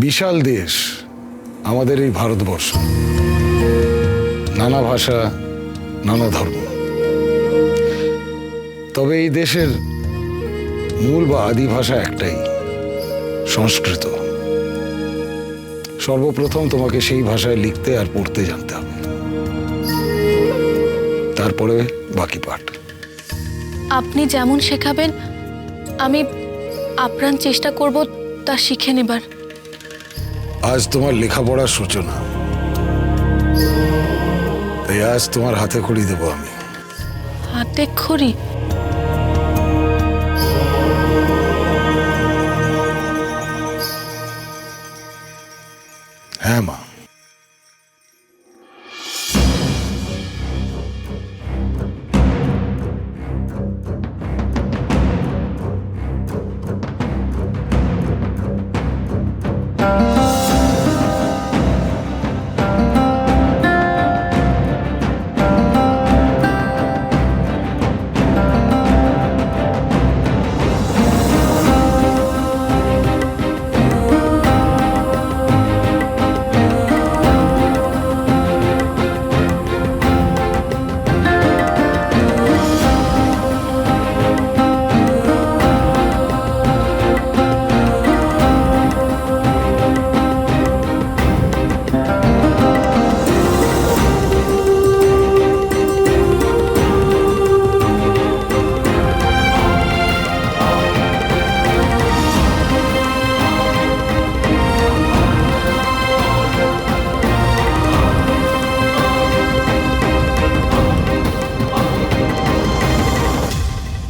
বিশাল দেশ আমাদের এই ভারতবর্ষ, নানা ভাষা, নানা ধর্ম। তবে এই দেশের মূল বা আদি ভাষা একটাই, সংস্কৃত। সর্বপ্রথম তোমাকে সেই ভাষায় লিখতে আর পড়তে জানতে হবে, তারপরে বাকি পাঠ। আপনি যেমন শেখাবেন আমি আপ্রাণ চেষ্টা করব তা শিখে নেবার। আজ তোমার লেখাপড়ার সূচনা, তাই আজ তোমার হাতে খড়ি দেবো আমি। হাতে খড়ি? হ্যাঁ মা।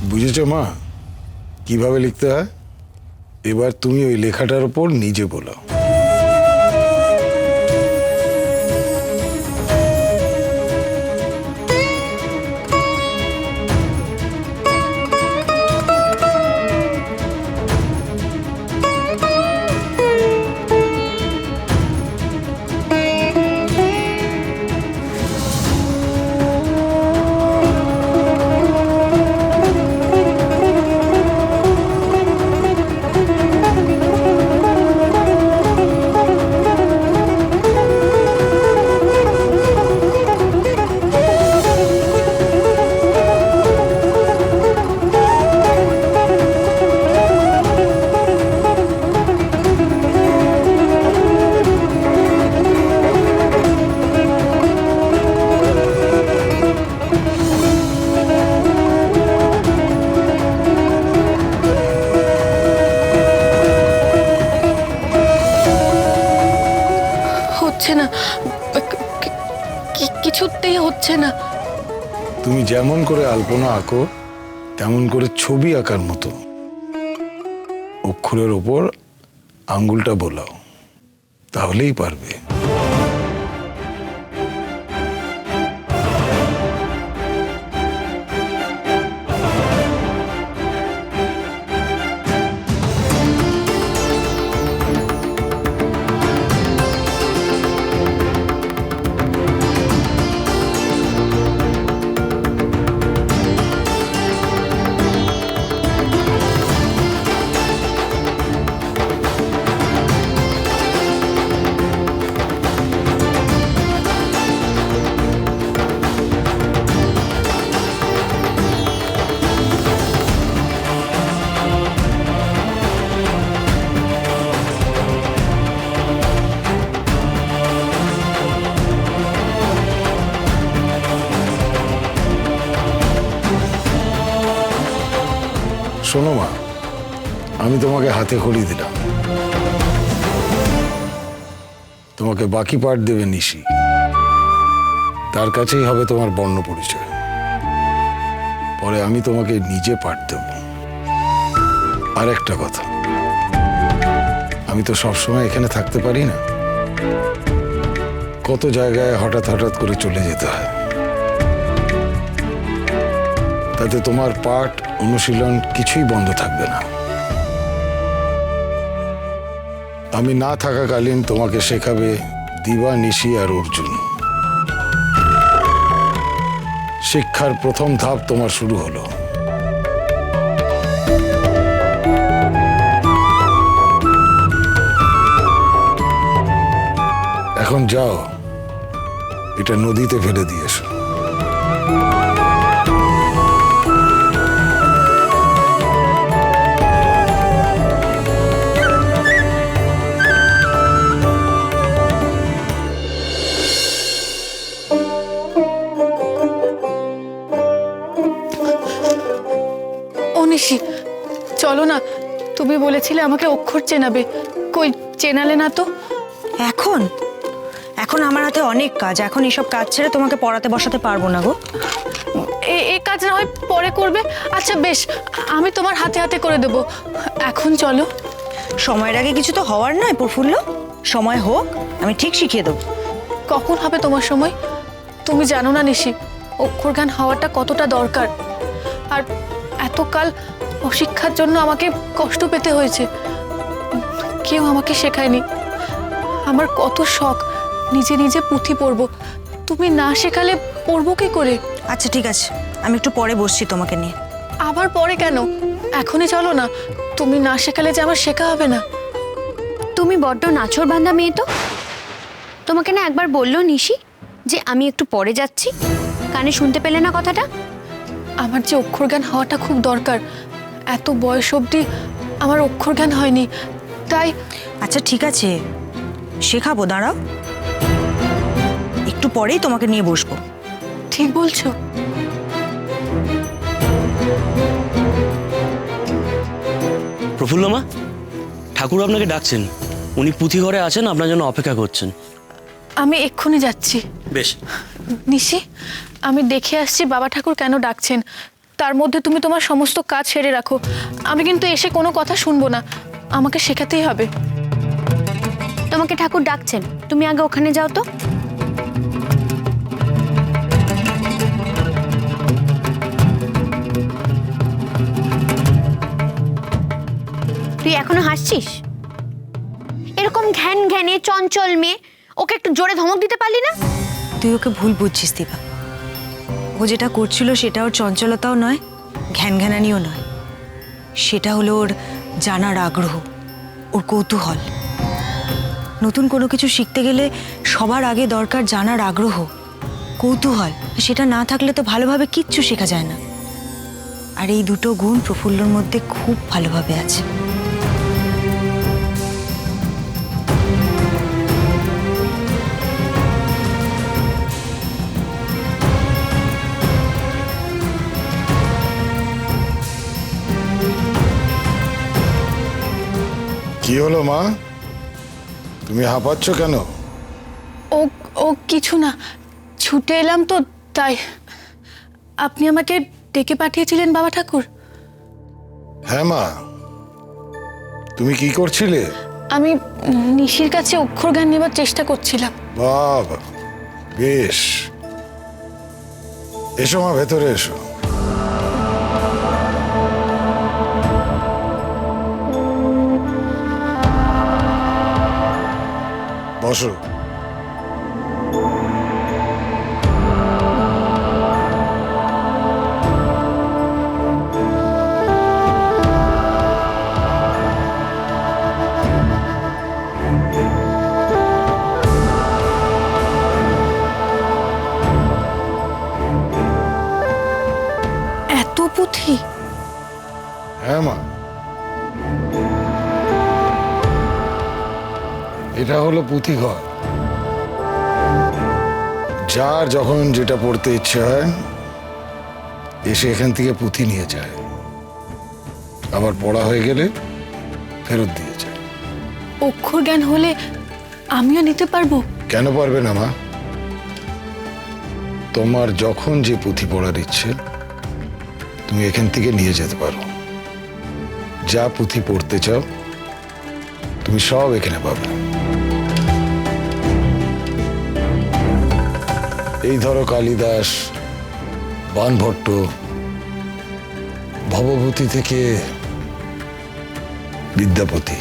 বুঝেছো মা কিভাবে লিখতে হয়? এবার তুমি ওই লেখাটার উপর নিজে বলো। হচ্ছে না, কিছুতেই হচ্ছে না। তুমি যেমন করে আলপনা আঁকো তেমন করে ছবি আঁকার মতো অক্ষরের ওপর আঙ্গুলটা বোলাও, তাহলেই পারবে। শোনো মা, আমি তোমাকে হাতে খড়ি দিলাম, তোমাকে বাকি পাঠ দেবে নিশি। তার কাছেই হবে তোমার বর্ণ পরিচয়। পরে আমি তোমাকে নিজে পাঠ দেব। আর একটা কথা, আমি তো সবসময় এখানে থাকতে পারি না, কত জায়গায় হঠাৎ হঠাৎ করে চলে যেতে হয়। তাতে তোমার পাঠ অনুশীলন কিছুই বন্ধ থাকবে না। আমি না থাকাকালীন তোমাকে শেখাবে দিবা, নিশি আর অর্জুন। শিক্ষার প্রথম ধাপ তোমার শুরু হলো। এখন যাও, এটা নদীতে ফেলে দিয়ে এসো। ও নিশি, চলো না, তুমি বলেছিলে আমাকে অক্ষর চেনাবে, কই চেনালে না তো? এখন এখন আমার হাতে অনেক কাজ, এখন এসব কাজ ছেড়ে তোমাকে পড়াতে বসাতে পারবো না গো। এই কাজ না হয় পরে করবে। আচ্ছা বেশ, আমি তোমার হাতে হাতে করে দেবো, এখন চলো। সময়ের আগে কিছু তো হওয়ার নয় প্রফুল্ল, সময় হোক, আমি ঠিক শিখিয়ে দেবো। কখন হবে তোমার সময়? তুমি জানো না নিশি, অক্ষর জ্ঞান হওয়াটা কতটা দরকার। আর এতকাল অশিক্ষার জন্য আমাকে কষ্ট পেতে হয়েছে, কেউ আমাকে শেখায়নি। আমার কত শখ নিজে নিজে পুঁথি পড়বো, তুমি না শেখালে পড়বো কি করে? আচ্ছা ঠিক আছে, আমি একটু পরে বসছি তোমাকে নিয়ে। আবার পরে কেন? এখনই চলো না, তুমি না শেখালে যে আমার শেখা হবে না। তুমি বড্ড নাছোড় বান্ধা মেয়ে তো। তোমাকে না একবার বললো নিশি যে আমি একটু পরে যাচ্ছি, কানে শুনতে পেলে না কথাটা? আমার যে অক্ষর জ্ঞান হওয়াটা খুব দরকার, এত বয়স অবধি আমার অক্ষর জ্ঞান হয়নি, তাই। আচ্ছা ঠিক আছে, শেখাবো, দাঁড়াও, একটু পরেই তোমাকে নিয়ে বসবো। ঠিক বলছো। প্রফুল্ল মা, ঠাকুর আপনাকে ডাকছেন, উনি পুঁথি ঘরে আছেন, আপনার জন্য অপেক্ষা করছেন। আমি এক্ষুনি যাচ্ছি। বেশ। নিশি, আমি দেখে আসছি বাবা ঠাকুর কেন ডাকছেন, তার মধ্যে তুমি তোমার সমস্ত কাজ সেরে রাখো। আমি কিন্তু এসে কোনো কথা শুনবো না, আমাকে শেখাতেই হবে। তোমাকে ঠাকুর ডাকছেন, তুমি আগে ওখানে যাও তো। তুই এখনো হাসছিস? এরকম ঘ্যান ঘ্যানে চঞ্চল মেয়ে, ওকে একটু জোরে ধমক দিতে পারলি না? তুই ওকে ভুল বুঝছিস দিবা, ও যেটা করছিল সেটা ওর চঞ্চলতাও নয়, ঘ্যান ঘ্যানানিও নয়, সেটা হলো ওর জানার আগ্রহ, ওর কৌতূহল। নতুন কোনো কিছু শিখতে গেলে সবার আগে দরকার জানার আগ্রহ, কৌতূহল। সেটা না থাকলে তো ভালোভাবে কিচ্ছু শেখা যায় না। আর এই দুটো গুণ প্রফুল্লর মধ্যে খুব ভালোভাবে আছে। কি হলো মা, তুমি হাঁপাচ্ছ কেন? ও ও কিছু না, ছুটে এলাম তো তাই। আপনি আমাকে ডেকে পাঠিয়েছিলেন বাবা ঠাকুর? হ্যাঁ মা, তুমি কি করছিলে? আমি নিশির কাছে অক্ষর জ্ঞান নেবার চেষ্টা করছিলাম। বাবা, বেশ, এসো মা, ভেতরে এসো। বসো। এত পুঁথি? হ্যাঁ মা, এটা হলো পুঁথিঘর। যার যখন যেটা পড়তে ইচ্ছে হয় এসে এখান থেকে পুঁথি নিয়ে যায়, আবার পড়া হয়ে গেলে ফেরত দিয়ে যায়। অক্ষর জ্ঞান হলে আমিও নিতে পারবো? কেন পারবে না মা? তোমার যখন যে পুঁথি পড়ার ইচ্ছে তুমি এখান থেকে নিয়ে যেতে পারো। যা পুঁথি পড়তে চাও তুমি সব এখানে পাবে। এই ধরো কালিদাস, বাণভট্ট, ভবভূতি থেকে বিদ্যাপতি,